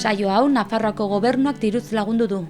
Saio hau Nafarroako gobernuak diruz lagundu du.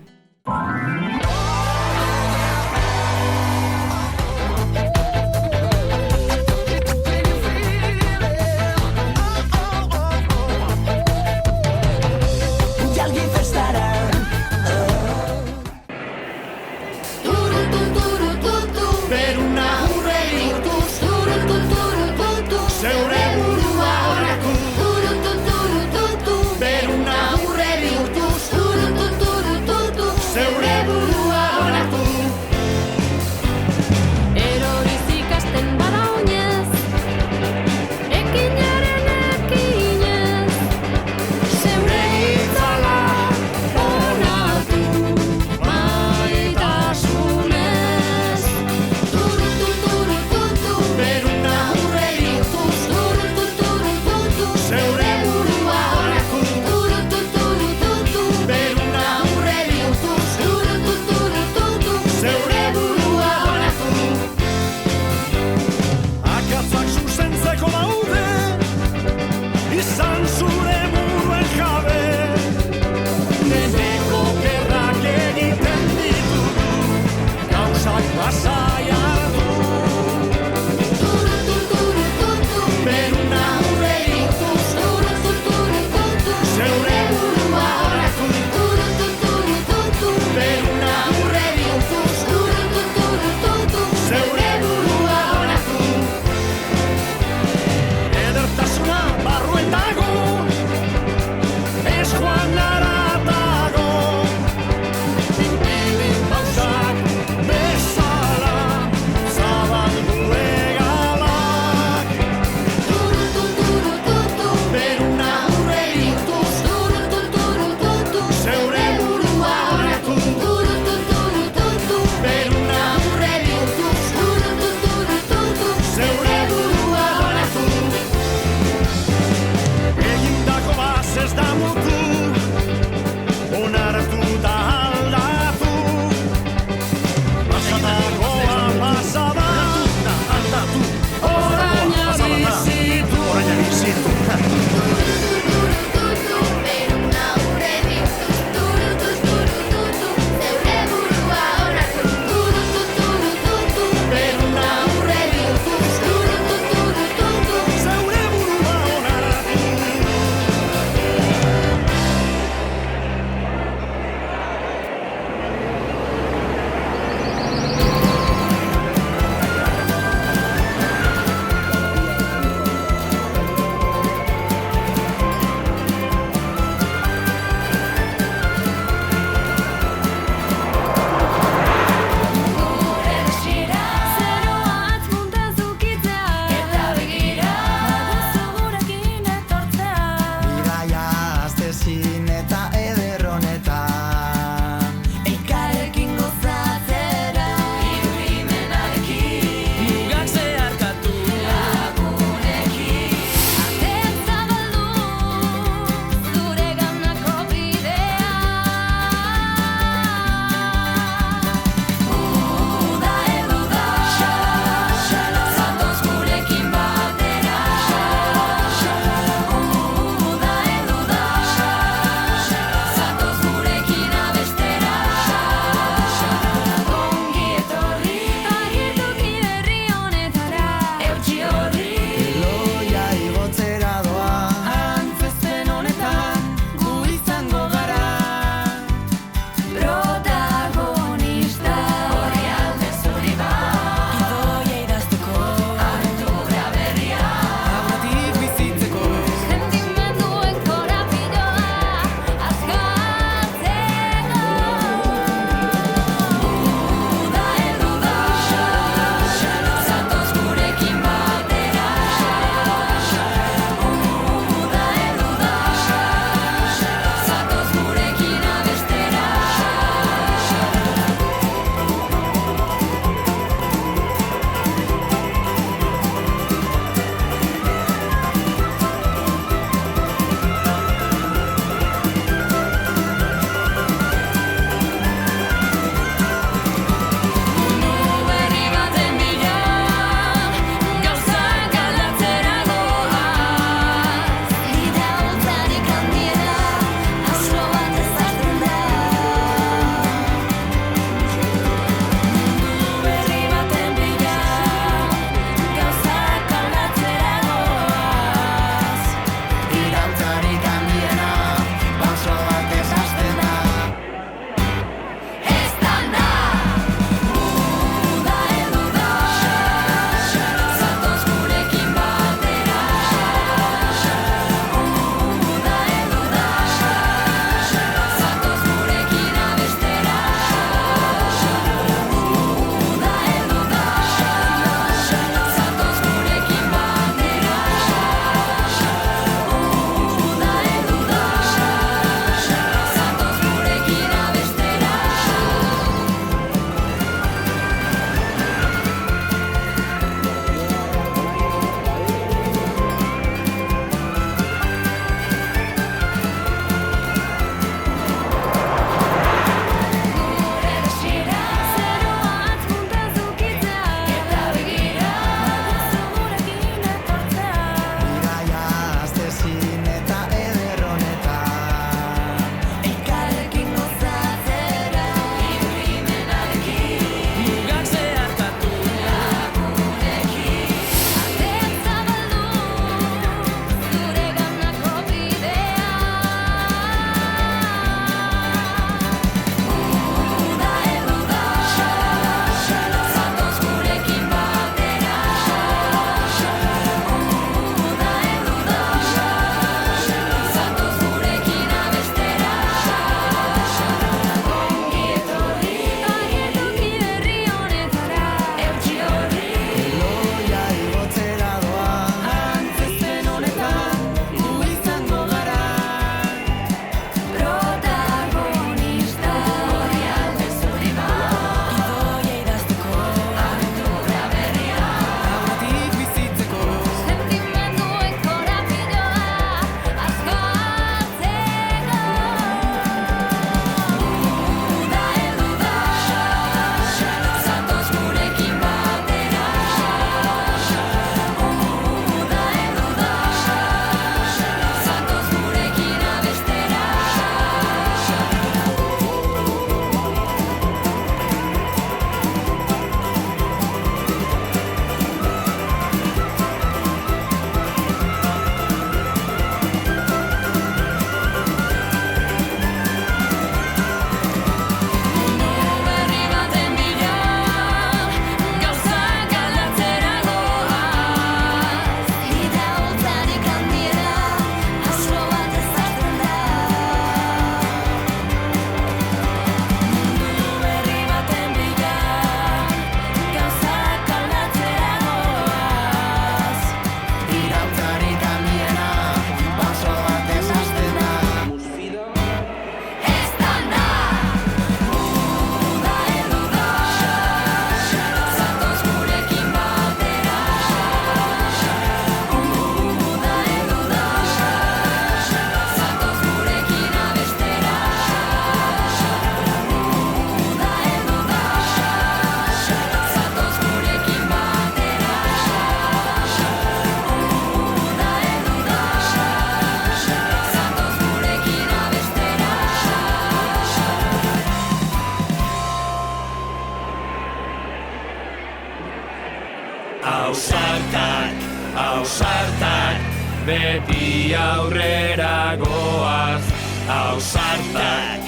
Ausartak, beti aurrera goaz. Ausartak,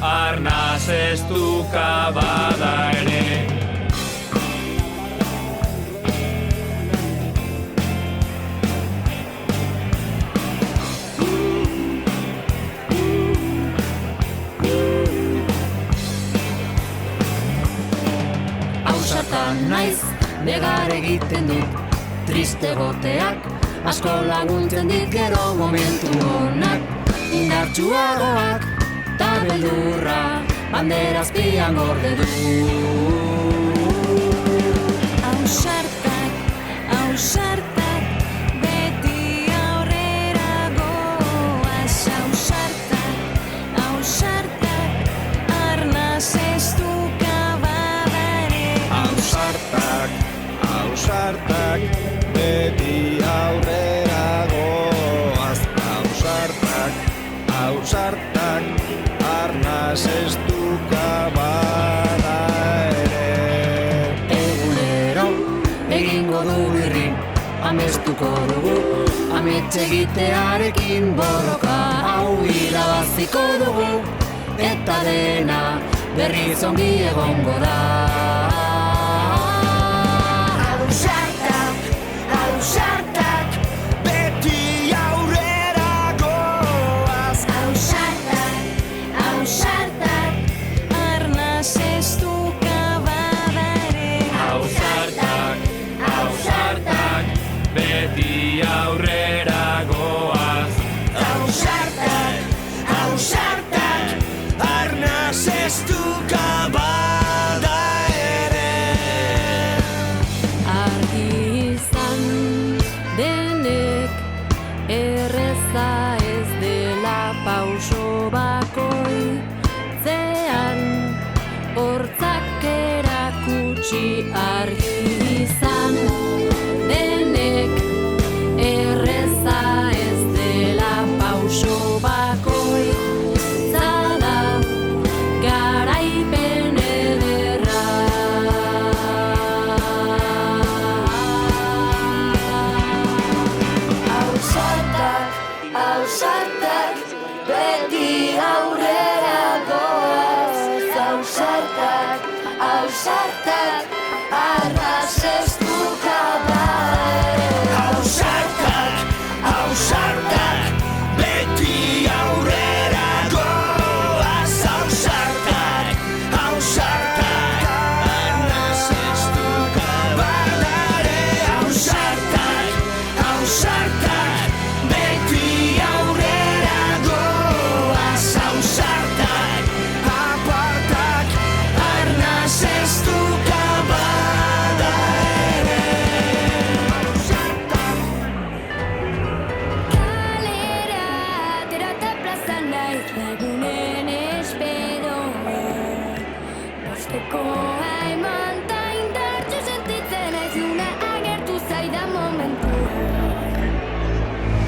arnaz ez duka bada ere. Ausartan naiz, negar egiten dut, triste goteak, asko laguntzen dit gero momentu honak, indartsuagoak, ta beldurra, banderaz pian gorde du. Ausartak, beti aurrera goaz. Ausartak, arnaz ez duka badare. Ausartak, beti aurrera goaz. Ausartak, arnaz ez duka bada ere. Egunero, egingo du irri, amestuko dugu, amets egitearekin borroka hau irabaziko dugu, eta dena berriz ongi egongo da. Ausartak, Beti aurrera goaz. ausartak, arnaz ez duka badare. Ausartak, beti aurrera goaz. Ausartak, arnaz ez duka bada ere. Argi izan denek erreza ez dela pauso bakoitzean, hortzak erakutsi argi izan denek erreza ez dela pauso bakoitza da garaipen ederra. Ausartak, beti aurrera goaz. Ausartak, arnaz ez duka badare. Ausartak, beti aurrera goaz. Ausartak, arnaz ez duka bada ere. Ausartak, beti aurrera goaz. Apartak, arnaz ez duka bada ere. Kalera, terata plaza naiz lagunen espero. Bosteko haimanta indartxu sentitzen naiz luna agertu zaidan momentu.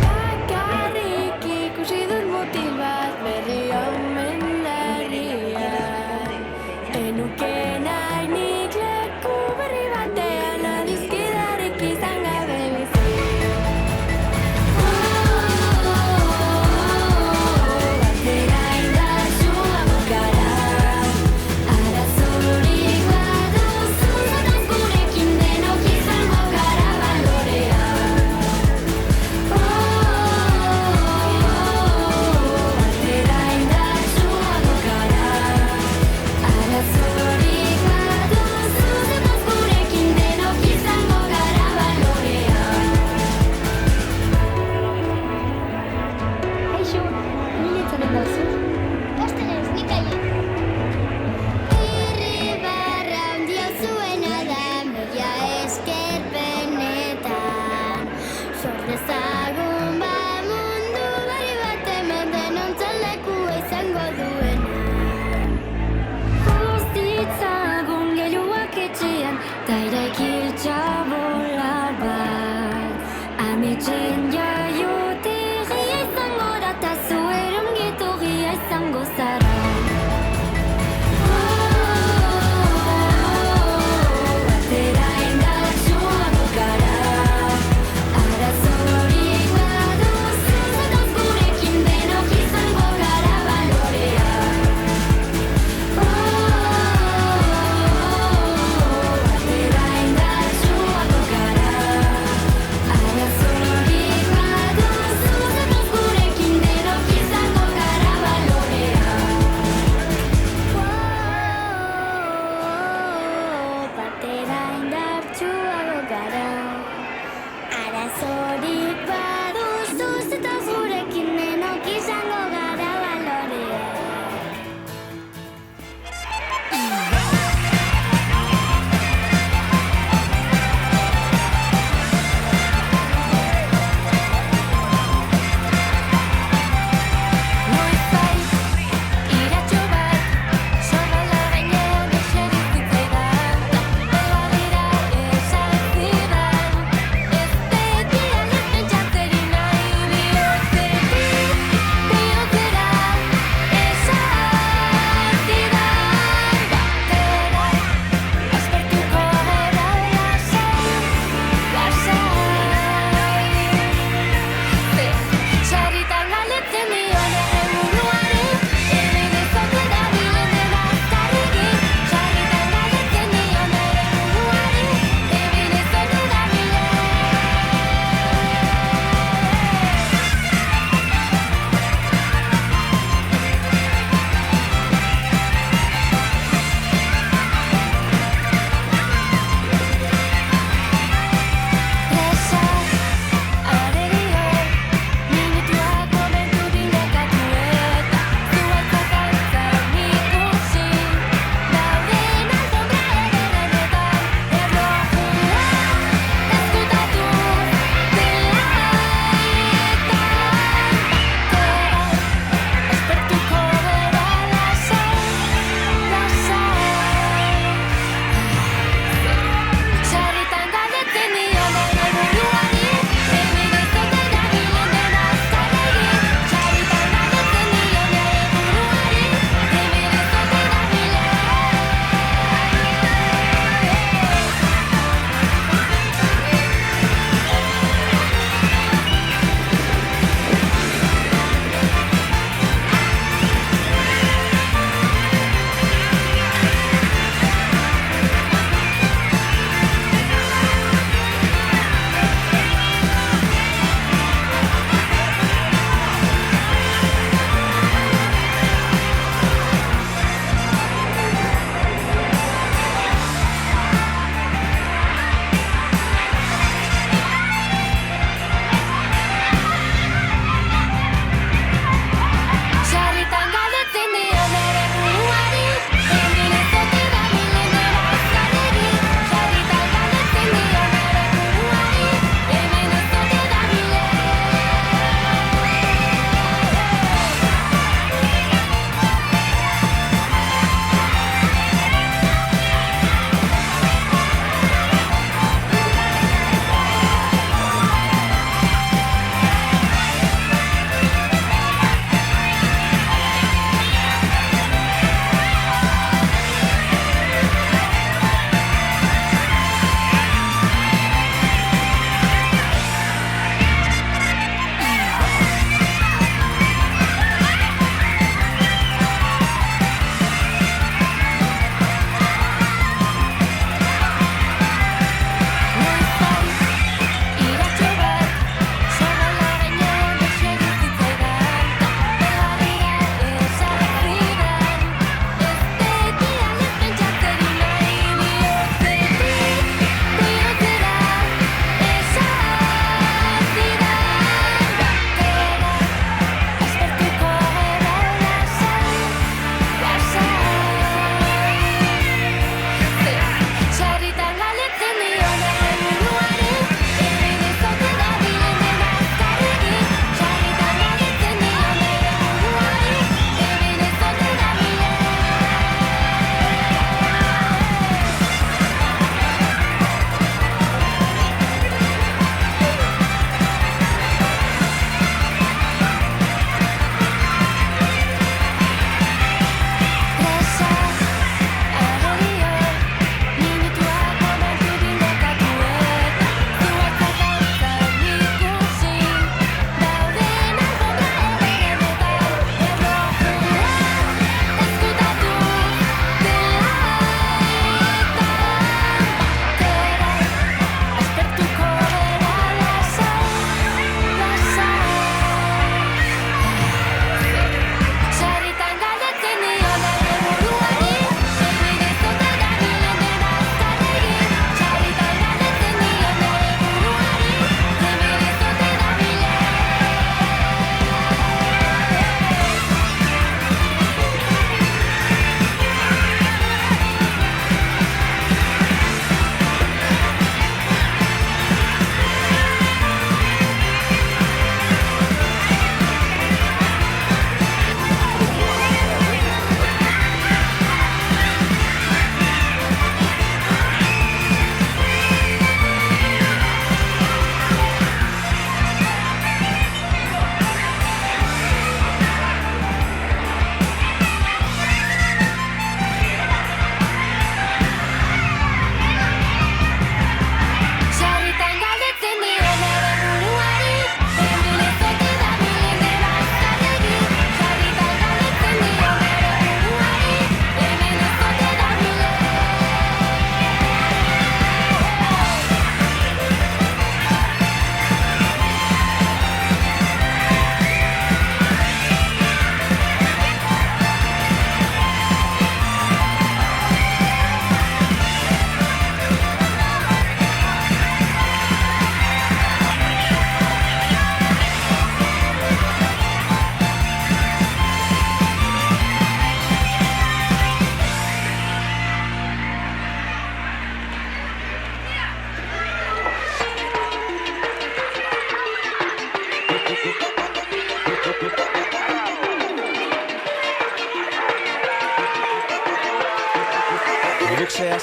Bakarrik ikusi dut mutil bat berri omen larria. Enuke nahi nik leku berri batean adizkidarik izan gabe bizi. Batera indartsua gara, arazorik baduzu zatoz gurekin denok izango gara balorea. Batera indartsua gara, arazorik baduzu zatoz gurekin denok izango gara balorea.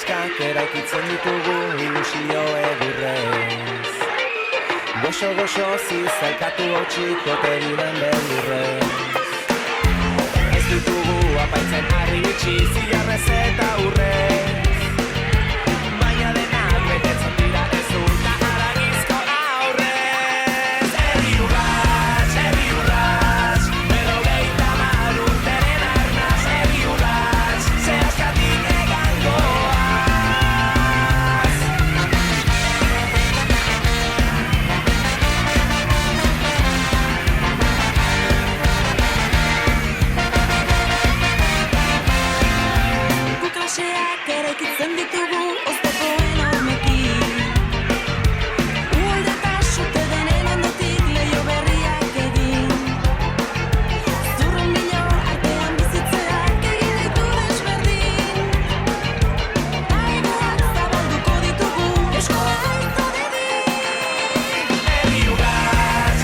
neskak eraikitzen ditugu ilusio edurrez. Goxo zizalkatu hotxiko teriren beldurrez. Ez ditugu apaitzen harri itxi zilarrez eta urrez. Baina denak betetzen dira ez dut haragizko aurrez. Herri urrats, berrogeita hamar urteren arnaz. Herri urrats, zehazkatik egangoaz. Klaseak eraikitzen ditugu oztopoen hormekin. Uholde eta sute denen ondotik leio berriak egin. Zurrun milo artean bizitzeak egin ditu desberdin. Aigoak zabalduko ditugu eskola aito dedin. Herri urrats,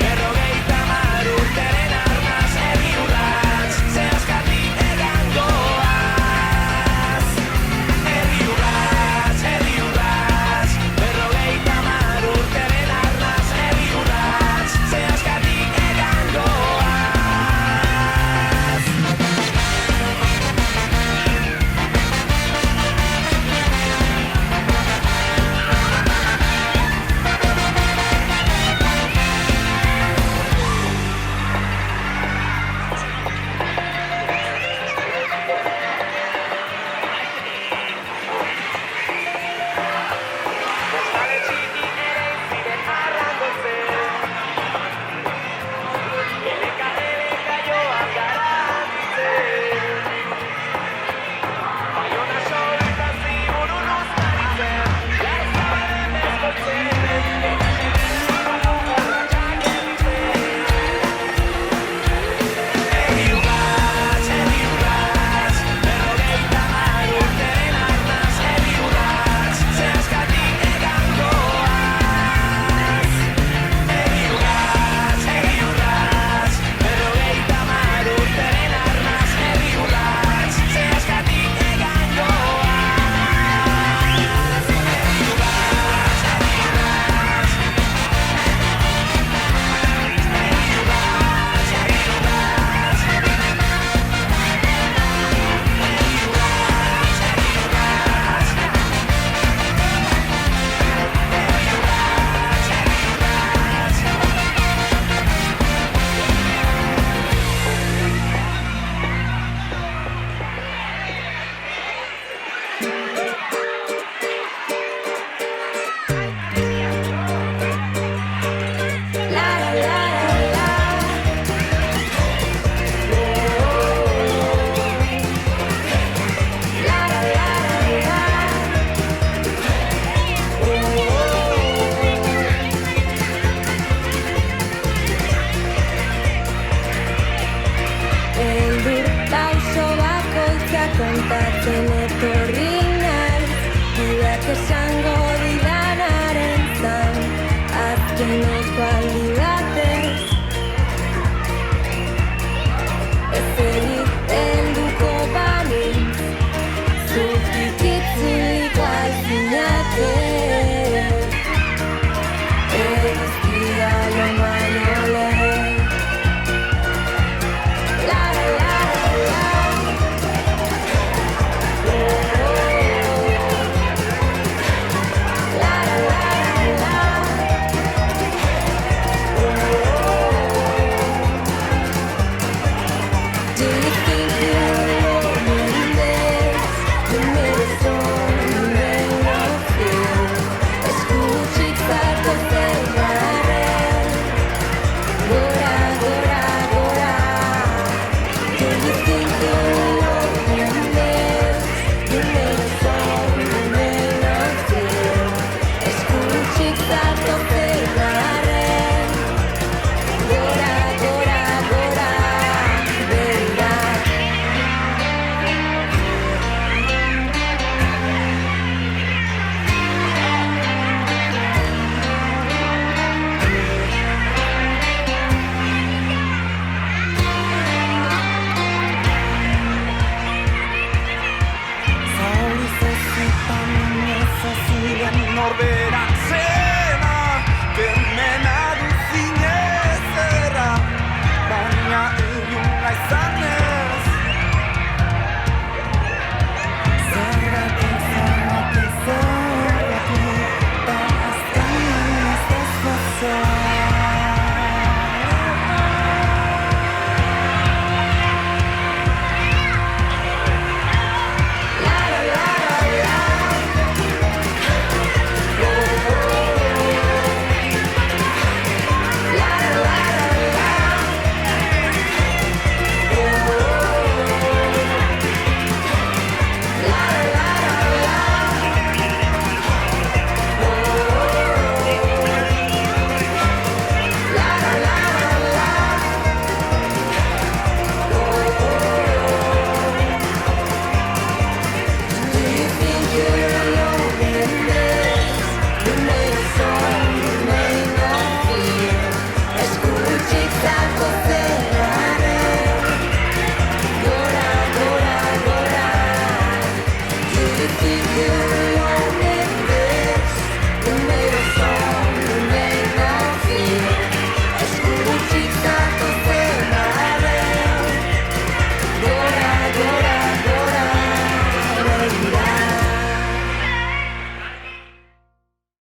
berrogeita hamar urteren arnaz. Herri urrats, zehazkatik egangoaz. Herri urrats, berrogeita hamar urteren arnaz. Herri urrats, zehazkatik egangoaz. Postale txiki ere ziren arrandotzen. Eleka joan gara handitzen. Baiona soltan ziburun uztaritzen. Garzabaren bezkotzen. Urratxak erritzen. Herri urrats, berrogeita hamar urteren arnaz. Herri urrats, zehazkatik egangoaz. Herri urrats, berrogeita hamar urteren arnaz. Herri urrats, zehazkatik egangoaz. Eldur pauso bakoitza kontatzen etorri naiz. Biak esango didanaren zan, azkeneko aldi batez. Ezerik helduko banintz, zutik itzuliko alzinate. Eguzkia lo baino lehen. La la la la la. La la la la. gabe